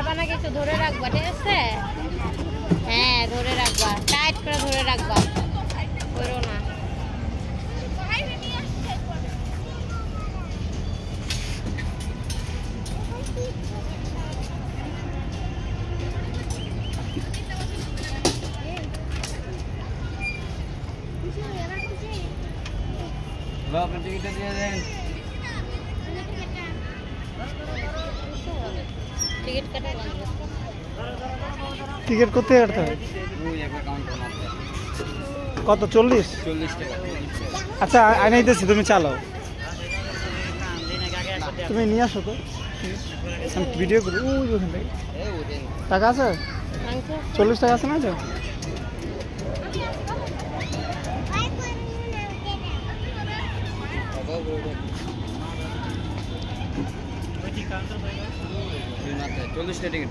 পড়বা না, কিছু ধরে রাখবা, ঠিক আছে? হ্যাঁ, ধরে রাখবা, টাইট করে ধরে রাখবা, করো না। আপনার টিকিটটা দিয়ে দেন। টিকিট কাটা লাগবে। টিকিট কোথায় কাটতে হয়? কত? 40? 40 টাকা। আচ্ছা আনাইতেছি, তুমি চালাও, তুমি নিয়ে আসো তো, আমি ভিডিও করি। ওই ওখান থেকে টাকা আছে? 40 টাকা আছে না? তো চল্লিশটা টিকিট।